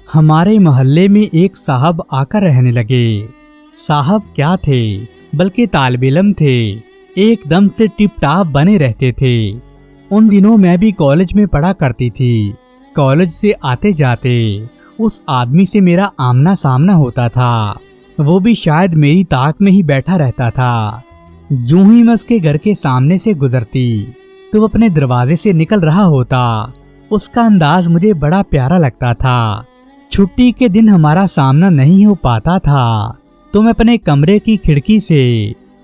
ہمارے محلے میں ایک صاحب آ کر رہنے لگے۔ صاحب کیا تھے بلکہ طالب علم تھے، ایک دم سے ٹپ ٹاپ بنے رہتے تھے۔ ان دنوں میں بھی کالج میں پڑھا کرتی تھی۔ کالج سے آتے جاتے اس آدمی سے میرا آمنا سامنا ہوتا تھا، وہ بھی شاید میری طاق میں ہی بیٹھا رہتا تھا۔ جو ہی میں اس کے گھر کے سامنے سے گزرتی تو وہ اپنے دروازے سے نکل رہا ہوتا۔ اس کا انداز مجھے بڑا پیارا لگتا تھا۔ چھٹی کے دن ہمارا سامنا نہیں ہو پاتا تھا تو میں اپنے کمرے کی کھڑکی سے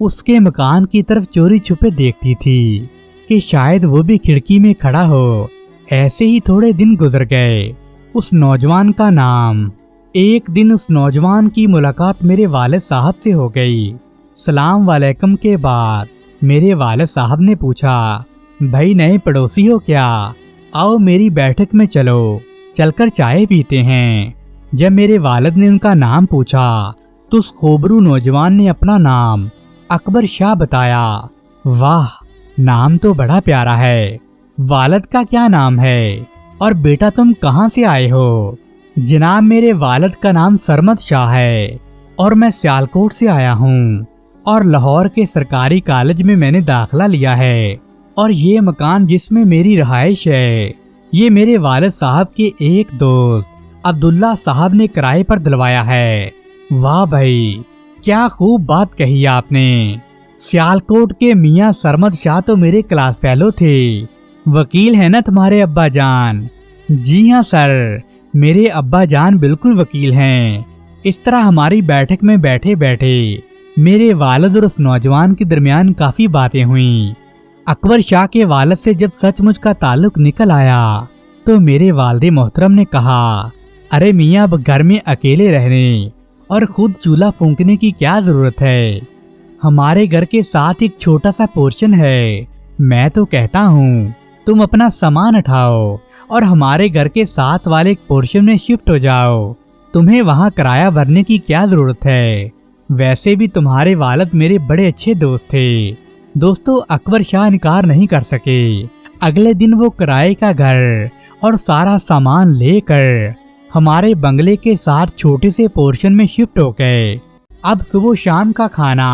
اس کے مکان کی طرف چوری چھپے دیکھتی تھی کہ شاید وہ بھی کھڑکی میں کھڑا ہو۔ ایسے ہی تھوڑے دن گزر گئے۔ اس نوجوان کا نام، ایک دن اس نوجوان کی ملاقات میرے والد صاحب سے ہو گئی۔ سلام علیکم کے بعد میرے والد صاحب نے پوچھا، بھائی نئے پڑوسی ہو کیا؟ آؤ میری بیٹھک میں چل کر چائے پیتے ہیں۔ جب میرے والد نے ان کا نام پوچھا تو اس خوبرو نوجوان نے اپنا نام اکبر شاہ بتایا۔ واہ، نام تو بڑا پیارا ہے۔ والد کا کیا نام ہے اور بیٹا تم کہاں سے آئے ہو؟ جناب میرے والد کا نام سرمد شاہ ہے اور میں سیالکوٹ سے آیا ہوں اور لاہور کے سرکاری کالج میں نے داخلہ لیا ہے، اور یہ مکان جس میں میری رہائش ہے یہ میرے والد صاحب کے ایک دوست عبداللہ صاحب نے کرائے پر دلوایا ہے۔ واہ بھائی، کیا خوب بات کہی آپ نے۔ سیالکوٹ کے میاں سرمد شاہ تو میرے کلاس فیلو تھے۔ وکیل ہے نا تمہارے ابا جان؟ جی ہاں سر، میرے ابا جان بالکل وکیل ہیں۔ اس طرح ہماری بیٹھک میں بیٹھے بیٹھے میرے والد اور اس نوجوان کے درمیان کافی باتیں ہوئیں۔ اکبر شاہ کے والد سے جب سچ مچ کا تعلق نکل آیا تو میرے والد محترم نے کہا، ارے میاں اب گھر میں اکیلے رہنے اور خود چولہا پھونکنے کی کیا ضرورت ہے؟ ہمارے گھر کے ساتھ ایک چھوٹا سا پورشن ہے، میں تو کہتا ہوں تم اپنا سامان اٹھاؤ اور ہمارے گھر کے ساتھ والے ایک پورشن میں شفٹ ہو جاؤ، تمہیں وہاں کرایہ بھرنے کی کیا ضرورت ہے؟ ویسے بھی تمہارے والد میرے بڑے اچھے دوست تھے۔ دوستو، اکبر شاہ انکار نہیں کر سکے۔ اگلے دن وہ کرائے کا گھر اور سارا سامان لے کر ہمارے بنگلے کے ساتھ چھوٹے سے پورشن میں شفٹ ہو گئے۔ اب صبح شام کا کھانا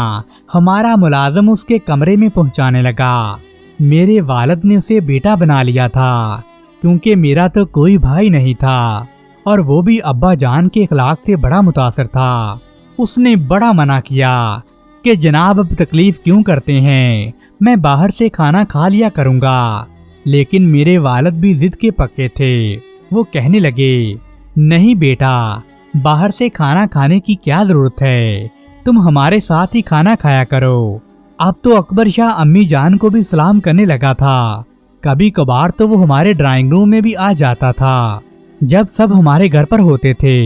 ہمارا ملازم اس کے کمرے میں پہنچانے لگا۔ میرے والد نے اسے بیٹا بنا لیا تھا کیونکہ میرا تو کوئی بھائی نہیں تھا اور وہ بھی ابا جان کے اخلاق سے بڑا متاثر تھا۔ اس نے بڑا منع کیا کہ جناب اب تکلیف کیوں کرتے ہیں، میں باہر سے کھانا کھا لیا کروں گا، لیکن میرے والد بھی ضد کے پکے تھے۔ وہ کہنے لگے، نہیں بیٹا، باہر سے کھانا کھانے کی کیا ضرورت ہے، تم ہمارے ساتھ ہی کھانا کھایا کرو۔ اب تو اکبر شاہ امی جان کو بھی سلام کرنے لگا تھا۔ کبھی کبھار تو وہ ہمارے ڈرائنگ روم میں بھی آ جاتا تھا۔ جب سب ہمارے گھر پر ہوتے تھے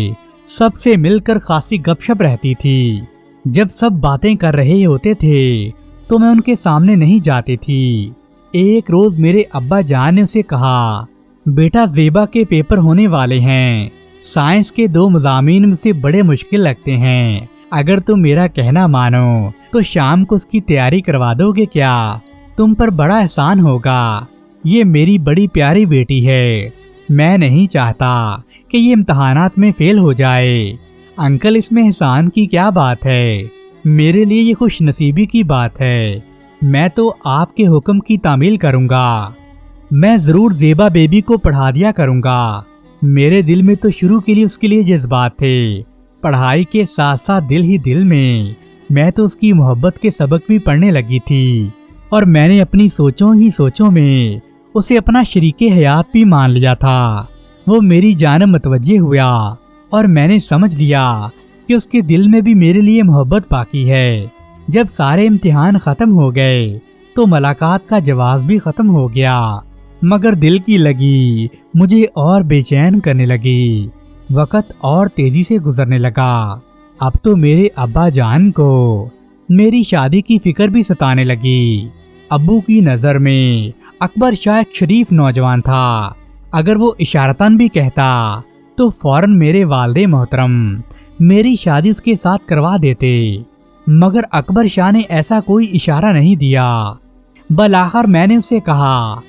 سب سے مل کر خاصی گپ شپ رہتی تھی۔ جب سب باتیں کر رہے ہوتے تھے تو میں ان کے سامنے نہیں جاتی تھی۔ ایک روز میرے ابا جان نے اسے کہا، بیٹا زیبا کے پیپر ہونے والے ہیں، سائنس کے 2 مضامین مجھے بڑے مشکل لگتے ہیں، اگر تم میرا کہنا مانو تو شام کو اس کی تیاری کروا دو گے کیا؟ تم پر بڑا احسان ہوگا، یہ میری بڑی پیاری بیٹی ہے، میں نہیں چاہتا کہ یہ امتحانات میں فیل ہو جائے۔ انکل، اس میں احسان کی کیا بات ہے؟ میرے لیے یہ خوش نصیبی کی بات ہے، میں تو آپ کے حکم کی تعمیل کروں گا، میں ضرور زیبا بیبی کو پڑھا دیا کروں گا۔ میرے دل میں تو شروع کے لیے اس کے لیے جذبات تھے، پڑھائی کے ساتھ ساتھ دل ہی دل میں تو اس کی محبت کے سبق بھی پڑھنے لگی تھی، اور میں نے اپنی سوچوں میں اسے اپنا شریک حیات بھی مان لیا تھا۔ وہ میری جانب متوجہ ہوا اور میں نے سمجھ لیا کہ اس کے دل میں بھی میرے لیے محبت باقی ہے۔ جب سارے امتحان ختم ہو گئے تو ملاقات کا جواز بھی ختم ہو گیا، مگر دل کی لگی مجھے اور بے چین کرنے لگی۔ وقت اور تیزی سے گزرنے لگا۔ اب تو میرے ابا جان کو میری شادی کی فکر بھی ستانے لگی۔ ابو کی نظر میں اکبر شاہ ایک شریف نوجوان تھا، اگر وہ اشارتاً بھی کہتا تو فوراً میرے والد محترم میری شادی اس کے ساتھ کروا دیتے، مگر اکبر شاہ نے ایسا کوئی اشارہ نہیں دیا۔ بالآخر میں نے اسے کہا،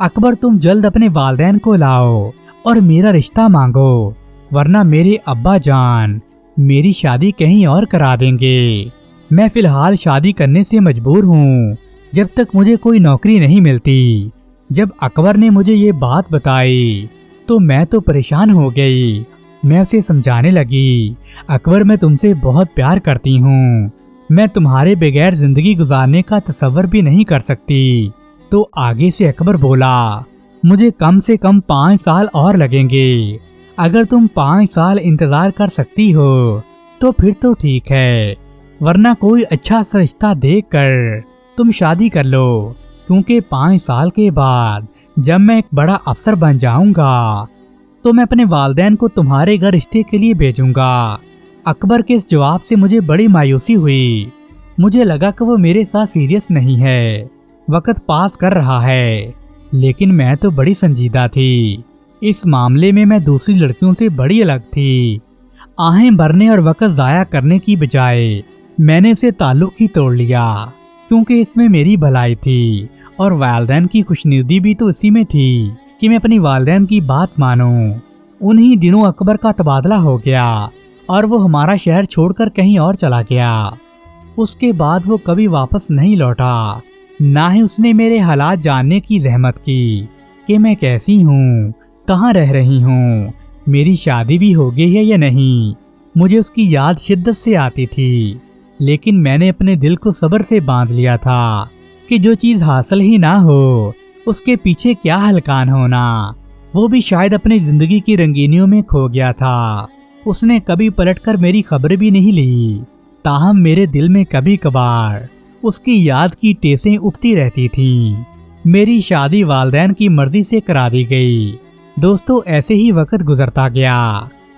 اکبر تم جلد اپنے والدین کو لاؤ اور میرا رشتہ مانگو، ورنہ میرے ابا جان میری شادی کہیں اور کرا دیں گے۔ میں فی الحال شادی کرنے سے مجبور ہوں جب تک مجھے کوئی نوکری نہیں ملتی۔ جب اکبر نے مجھے یہ بات بتائی تو میں تو پریشان ہو گئی۔ میں اسے سمجھانے لگی، اکبر میں تم سے بہت پیار کرتی ہوں، میں تمہارے بغیر زندگی گزارنے کا تصور بھی نہیں کر سکتی۔ تو آگے سے اکبر بولا، مجھے کم سے کم 5 سال اور لگیں گے، اگر تم 5 سال انتظار کر سکتی ہو تو پھر تو ٹھیک ہے، ورنہ کوئی اچھا سا رشتہ دیکھ کر تم شادی کر لو، کیونکہ 5 سال کے بعد جب میں ایک بڑا افسر بن جاؤں گا تو میں اپنے والدین کو تمہارے گھر رشتے کے لیے بھیجوں گا۔ اکبر کے اس جواب سے مجھے بڑی مایوسی ہوئی۔ مجھے لگا کہ وہ میرے ساتھ سیریس نہیں ہے، وقت پاس کر رہا ہے، لیکن میں تو بڑی سنجیدہ تھی۔ اس معاملے میں دوسری لڑکیوں سے بڑی الگ تھی۔ آہیں بھرنے اور وقت ضائع کرنے کی بجائے میں نے اسے تعلق ہی توڑ لیا، کیونکہ اس میں میری بھلائی تھی اور والدین کی خوشنودی بھی تو اسی میں تھی کہ میں اپنی والدین کی بات مانوں۔ انہی دنوں اکبر کا تبادلہ ہو گیا اور وہ ہمارا شہر چھوڑ کر کہیں اور چلا گیا۔ اس کے بعد وہ کبھی واپس نہیں لوٹا، نہ ہی اس نے میرے حالات جاننے کی زحمت کی کہ میں کیسی ہوں، کہاں رہ رہی ہوں، میری شادی بھی ہو گئی ہے یا نہیں۔ مجھے اس کی یاد شدت سے آتی تھی، لیکن میں نے اپنے دل کو صبر سے باندھ لیا تھا کہ جو چیز حاصل ہی نہ ہو اس کے پیچھے کیا ہلکان ہونا۔ وہ بھی شاید اپنی زندگی کی رنگینیوں میں کھو گیا تھا۔ اس نے کبھی پلٹ کر میری خبر بھی نہیں لی، تاہم میرے دل میں کبھی کبھار اس کی یاد کی ٹیسیں اٹھتی رہتی تھیں۔ میری شادی والدین کی مرضی سے کرا دی گئی۔ دوستو، ایسے ہی وقت گزرتا گیا۔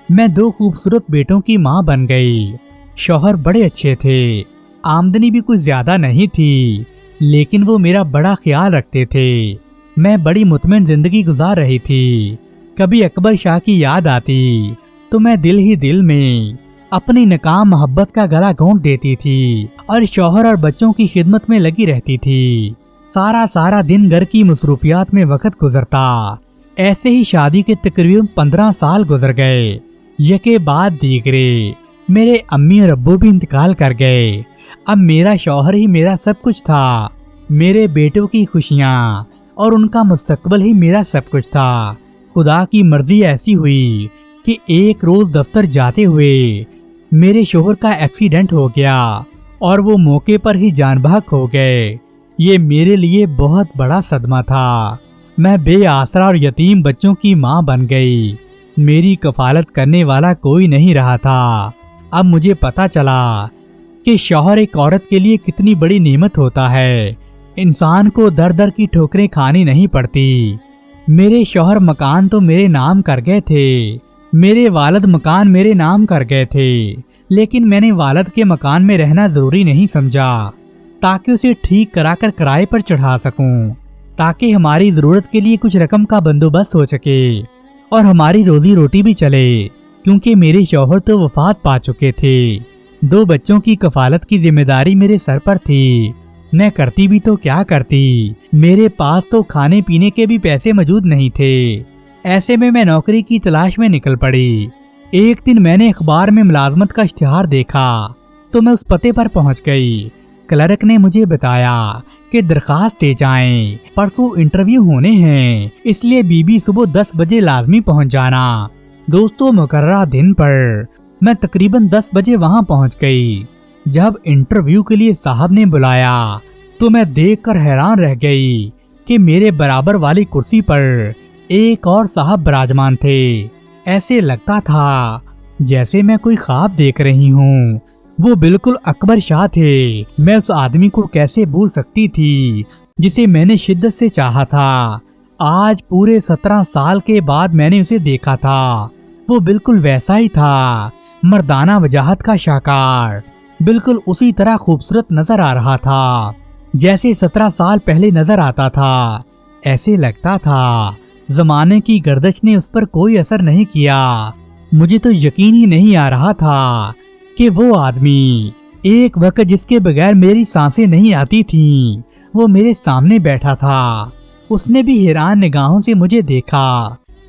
میں 2 خوبصورت بیٹوں کی ماں بن گئی۔ شوہر بڑے اچھے تھے، آمدنی بھی کچھ زیادہ نہیں تھی، لیکن وہ میرا بڑا خیال رکھتے تھے۔ میں بڑی مطمئن زندگی گزار رہی تھی۔ کبھی اکبر شاہ کی یاد آتی تو میں دل ہی دل میں اپنی ناکام محبت کا گلا گھونٹ دیتی تھی اور شوہر اور بچوں کی خدمت میں لگی رہتی تھی۔ سارا دن گھر کی مصروفیات میں وقت گزرتا۔ ایسے ہی شادی کے تقریباً 15 سال گزر گئے، یکے بعد دیگرے۔ میرے امی اور ابو بھی انتقال کر گئے۔ اب میرا شوہر ہی میرا سب کچھ تھا، میرے بیٹوں کی خوشیاں اور ان کا مستقبل ہی میرا سب کچھ تھا۔ خدا کی مرضی ایسی ہوئی کہ ایک روز دفتر جاتے ہوئے میرے شوہر کا ایکسیڈنٹ ہو گیا اور وہ موقع پر ہی جان بحق ہو گئے۔ یہ میرے لیے بہت بڑا صدمہ تھا۔ میں بے آسرا اور یتیم بچوں کی ماں بن گئی۔ میری کفالت کرنے والا کوئی نہیں رہا تھا۔ اب مجھے پتا چلا کہ شوہر ایک عورت کے لیے کتنی بڑی نعمت ہوتا ہے۔ انسان کو در در کی ٹھوکریں کھانی نہیں پڑتی۔ میرے شوہر مکان تو میرے نام کر گئے تھے، میرے والد مکان میرے نام کر گئے تھے، لیکن میں نے والد کے مکان میں رہنا ضروری نہیں سمجھا تاکہ اسے ٹھیک کرا کر کرائے پر چڑھا سکوں، تاکہ ہماری ضرورت کے لیے کچھ رقم کا بندوبست ہو سکے اور ہماری روزی روٹی بھی چلے، کیونکہ میرے شوہر تو وفات پا چکے تھے۔ 2 بچوں کی کفالت کی ذمہ داری میرے سر پر تھی۔ میں کرتی بھی تو کیا کرتی، میرے پاس تو کھانے پینے کے بھی پیسے موجود نہیں تھے۔ ایسے میں نوکری کی تلاش میں نکل پڑی۔ ایک دن میں نے اخبار میں ملازمت کا اشتہار دیکھا تو میں اس پتے پر پہنچ گئی۔ کلرک نے مجھے بتایا کہ درخواست دے جائیں، پرسوں انٹرویو ہونے ہیں، اس لیے بی صبح 10 بجے لازمی پہنچ جانا۔ دوستو، مقررہ دن پر میں تقریباً 10 بجے وہاں پہنچ گئی۔ جب انٹرویو کے لیے صاحب نے بلایا تو میں دیکھ کر حیران رہ گئی کہ میرے برابر والی کرسی پر ایک اور صاحب براجمان تھے۔ ایسے لگتا تھا جیسے میں کوئی خواب دیکھ رہی ہوں۔ وہ بالکل اکبر شاہ تھے۔ میں اس آدمی کو کیسے بھول سکتی تھی جسے میں نے شدت سے چاہا تھا۔ آج پورے 17 سال کے بعد میں نے اسے دیکھا تھا۔ وہ بالکل ویسا ہی تھا، مردانہ وجاہت کا شاہکار، بالکل اسی طرح خوبصورت نظر آ رہا تھا جیسے 17 سال پہلے نظر آتا تھا۔ ایسے لگتا تھا زمانے کی گردش نے اس پر کوئی اثر نہیں کیا۔ مجھے تو یقین ہی نہیں آ رہا تھا کہ وہ آدمی، ایک وقت جس کے بغیر میری سانسیں نہیں آتی تھیں، وہ میرے سامنے بیٹھا تھا۔ اس نے بھی حیران نگاہوں سے مجھے دیکھا۔